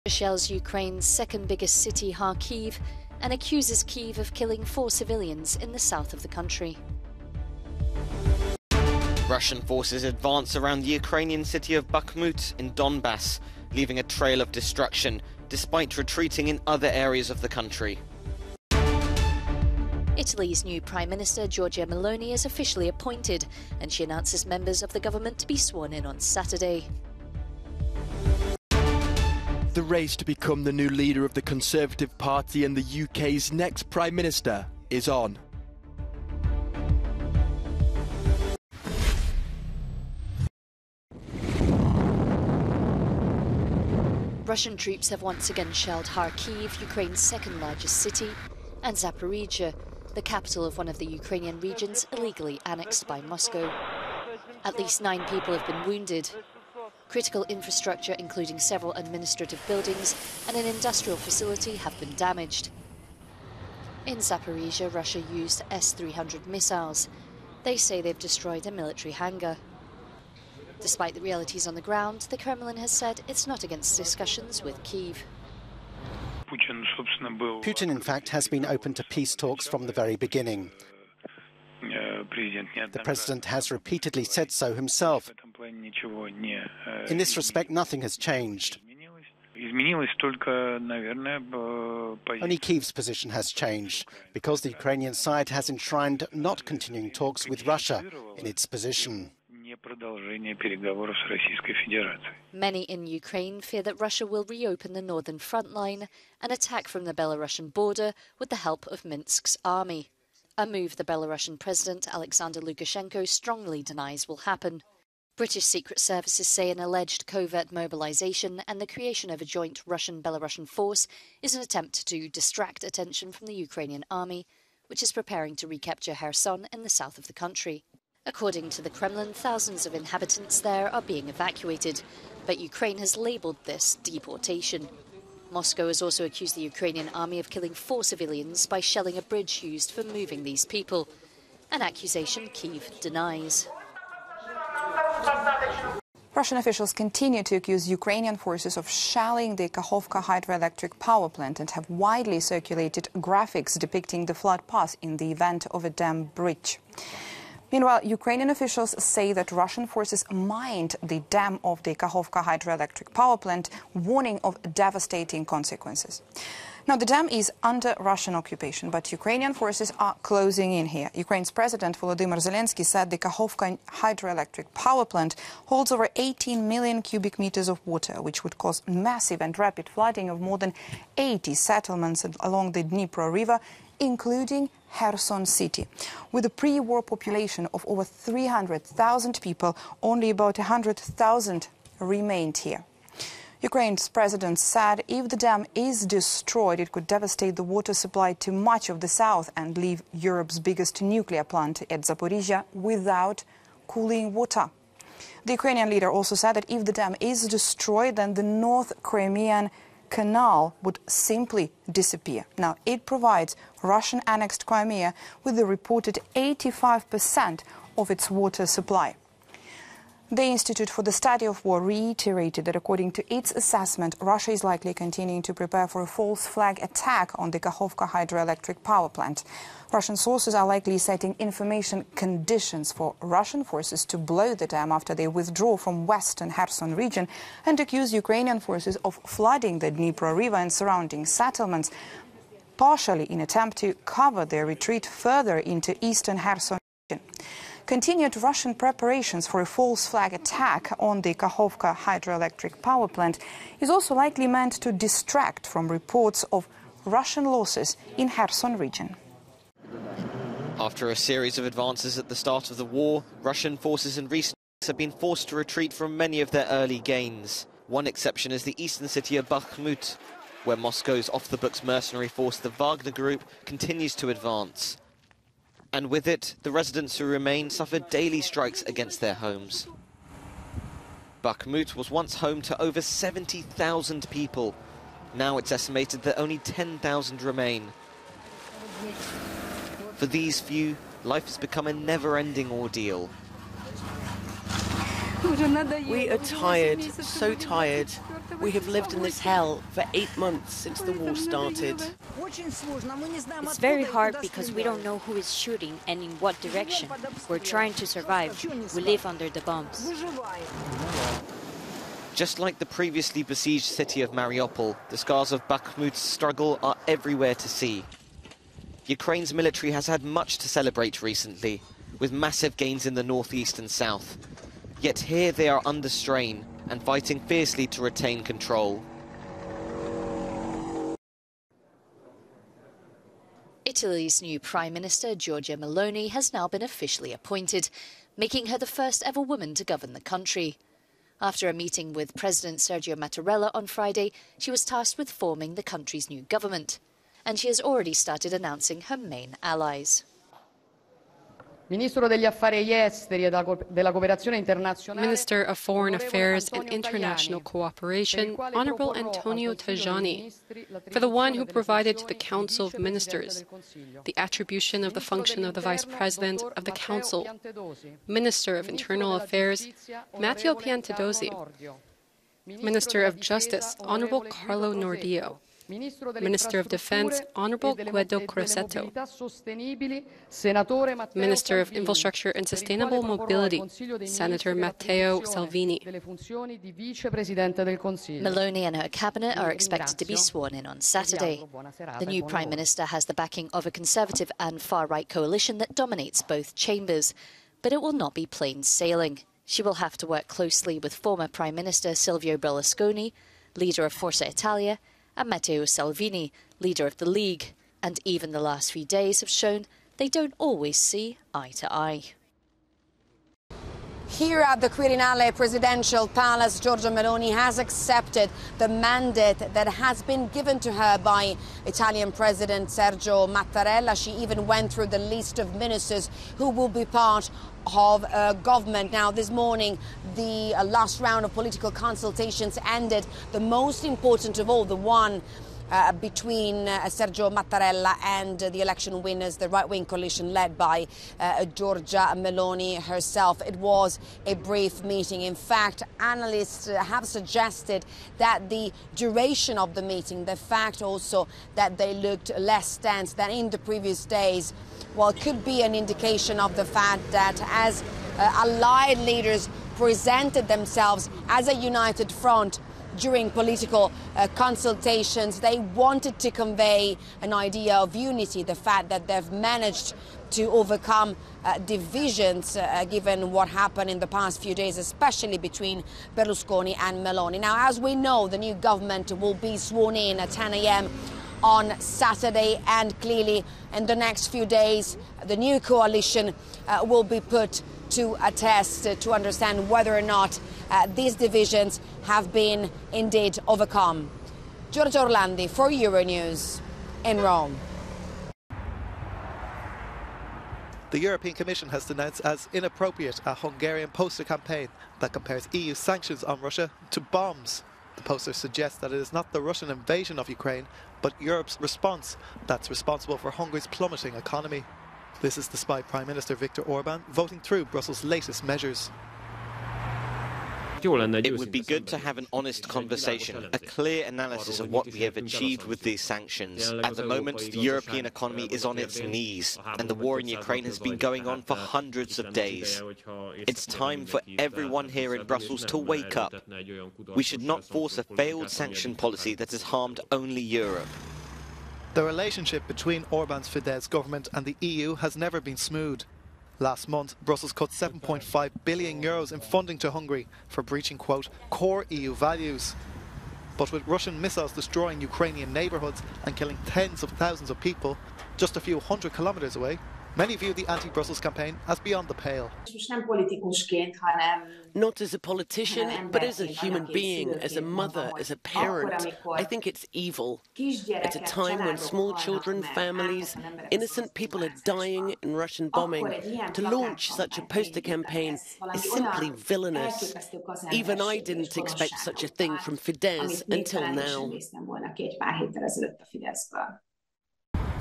Shells Ukraine's second biggest city, Kharkiv, and accuses Kyiv of killing 4 civilians in the south of the country. Russian forces advance around the Ukrainian city of Bakhmut in Donbass, leaving a trail of destruction, despite retreating in other areas of the country. Italy's new Prime Minister, Giorgia Meloni, is officially appointed, and she announces members of the government to be sworn in on Saturday. The race to become the new leader of the Conservative Party and the UK's next Prime Minister is on. Russian troops have once again shelled Kharkiv, Ukraine's second largest city, and Zaporizhia, the capital of one of the Ukrainian regions illegally annexed by Moscow. At least 9 people have been wounded. Critical infrastructure, including several administrative buildings and an industrial facility, have been damaged. In Zaporizhia, Russia used S-300 missiles. They say they've destroyed a military hangar. Despite the realities on the ground, the Kremlin has said it's not against discussions with Kyiv. Putin, in fact, has been open to peace talks from the very beginning. The president has repeatedly said so himself. In this respect, nothing has changed. Only Kyiv's position has changed, because the Ukrainian side has enshrined not continuing talks with Russia in its position. Many in Ukraine fear that Russia will reopen the northern front line and attack from the Belarusian border with the help of Minsk's army. A move the Belarusian President Alexander Lukashenko strongly denies will happen. British secret services say an alleged covert mobilization and the creation of a joint Russian-Belarusian force is an attempt to distract attention from the Ukrainian army, which is preparing to recapture Kherson in the south of the country. According to the Kremlin, thousands of inhabitants there are being evacuated, but Ukraine has labelled this deportation. Moscow has also accused the Ukrainian army of killing 4 civilians by shelling a bridge used for moving these people, an accusation Kyiv denies. Russian officials continue to accuse Ukrainian forces of shelling the Kakhovka hydroelectric power plant and have widely circulated graphics depicting the flood path in the event of a dam breach. Meanwhile, Ukrainian officials say that Russian forces mined the dam of the Kakhovka hydroelectric power plant, warning of devastating consequences. Now, the dam is under Russian occupation, but Ukrainian forces are closing in here. Ukraine's President Volodymyr Zelensky said the Kakhovka hydroelectric power plant holds over 18 million cubic meters of water, which would cause massive and rapid flooding of more than 80 settlements along the Dnipro River, including Kherson city. With a pre-war population of over 300,000 people, only about 100,000 remained here. Ukraine's president said if the dam is destroyed, it could devastate the water supply to much of the south and leave Europe's biggest nuclear plant at Zaporizhia without cooling water. The Ukrainian leader also said that if the dam is destroyed, then the North Crimean Canal would simply disappear. Now, it provides Russian-annexed Crimea with the reported 85% of its water supply. The Institute for the Study of War reiterated that according to its assessment, Russia is likely continuing to prepare for a false flag attack on the Kakhovka hydroelectric power plant. Russian sources are likely setting information conditions for Russian forces to blow the dam after they withdraw from western Kherson region and accuse Ukrainian forces of flooding the Dnipro River and surrounding settlements, partially in attempt to cover their retreat further into eastern Kherson region. Continued Russian preparations for a false flag attack on the Kakhovka hydroelectric power plant is also likely meant to distract from reports of Russian losses in Kherson region. After a series of advances at the start of the war, Russian forces in recent weeks have been forced to retreat from many of their early gains. One exception is the eastern city of Bakhmut, where Moscow's off-the-books mercenary force, the Wagner Group, continues to advance. And with it, the residents who remain suffer daily strikes against their homes. Bakhmut was once home to over 70,000 people. Now it's estimated that only 10,000 remain. For these few, life has become a never-ending ordeal. We are tired, so tired. We have lived in this hell for 8 months since the war started. It's very hard because we don't know who is shooting and in what direction. We're trying to survive. We live under the bombs. Just like the previously besieged city of Mariupol, the scars of Bakhmut's struggle are everywhere to see. Ukraine's military has had much to celebrate recently, with massive gains in the northeast and south. Yet here they are under strain and fighting fiercely to retain control. Italy's new Prime Minister, Giorgia Meloni, has now been officially appointed, making her the first ever woman to govern the country. After a meeting with President Sergio Mattarella on Friday, she was tasked with forming the country's new government. And she has already started announcing her main allies. Minister of Foreign Affairs and International Cooperation, Honorable Antonio Tajani, for the one who provided to the Council of Ministers the attribution of the function of the Vice President of the Council, Minister of Internal Affairs, Matteo Piantedosi, Minister of Justice, Honorable Carlo Nordio, Minister of Defense, Honorable Guido Crosetto, Minister of Infrastructure and Sustainable Mobility, Senator Matteo Salvini. Meloni and her cabinet are expected to be sworn in on Saturday. The new Prime Minister has the backing of a Conservative and far-right coalition that dominates both chambers, but it will not be plain sailing. She will have to work closely with former Prime Minister Silvio Berlusconi, leader of Forza Italia, and Matteo Salvini, leader of the League, and even the last few days have shown they don't always see eye to eye. Here at the Quirinale Presidential Palace, Giorgia Meloni has accepted the mandate that has been given to her by Italian President Sergio Mattarella. She even went through the list of ministers who will be part of government. Now, this morning, the last round of political consultations ended. The most important of all, the one between Sergio Mattarella and the election winners, the right-wing coalition led by Giorgia Meloni herself. It was a brief meeting. In fact, analysts have suggested that the duration of the meeting, the fact also that they looked less tense than in the previous days, well, could be an indication of the fact that as allied leaders presented themselves as a united front during political consultations, they wanted to convey an idea of unity, the fact that they've managed to overcome divisions given what happened in the past few days, especially between Berlusconi and Meloni. Now, as we know, the new government will be sworn in at 10 a.m. on Saturday, and clearly in the next few days the new coalition will be put to a test to understand whether or not these divisions have been indeed overcome. Giorgia Orlandi for Euronews in Rome. The European Commission has denounced as inappropriate a Hungarian poster campaign that compares EU sanctions on Russia to bombs. The poster suggests that it is not the Russian invasion of Ukraine, but Europe's response that's responsible for Hungary's plummeting economy. This is despite Prime Minister Viktor Orban voting through Brussels' latest measures. It would be good to have an honest conversation, a clear analysis of what we have achieved with these sanctions. At the moment, the European economy is on its knees, and the war in Ukraine has been going on for hundreds of days. It's time for everyone here in Brussels to wake up. We should not force a failed sanction policy that has harmed only Europe. The relationship between Orban's Fidesz government and the EU has never been smooth. Last month, Brussels cut €7.5 billion in funding to Hungary for breaching, quote, core EU values. But with Russian missiles destroying Ukrainian neighbourhoods and killing tens of thousands of people just a few hundred kilometres away, many view the anti-Brussels campaign as beyond the pale. Not as a politician, but as a human being, as a mother, as a parent. I think it's evil. At a time when small children, families, innocent people are dying in Russian bombing, to launch such a poster campaign is simply villainous. Even I didn't expect such a thing from Fidesz until now.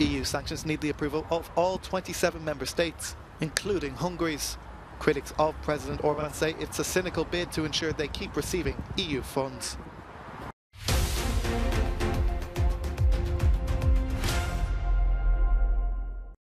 EU sanctions need the approval of all 27 member states, including Hungary's. Critics of President Orban say it's a cynical bid to ensure they keep receiving EU funds.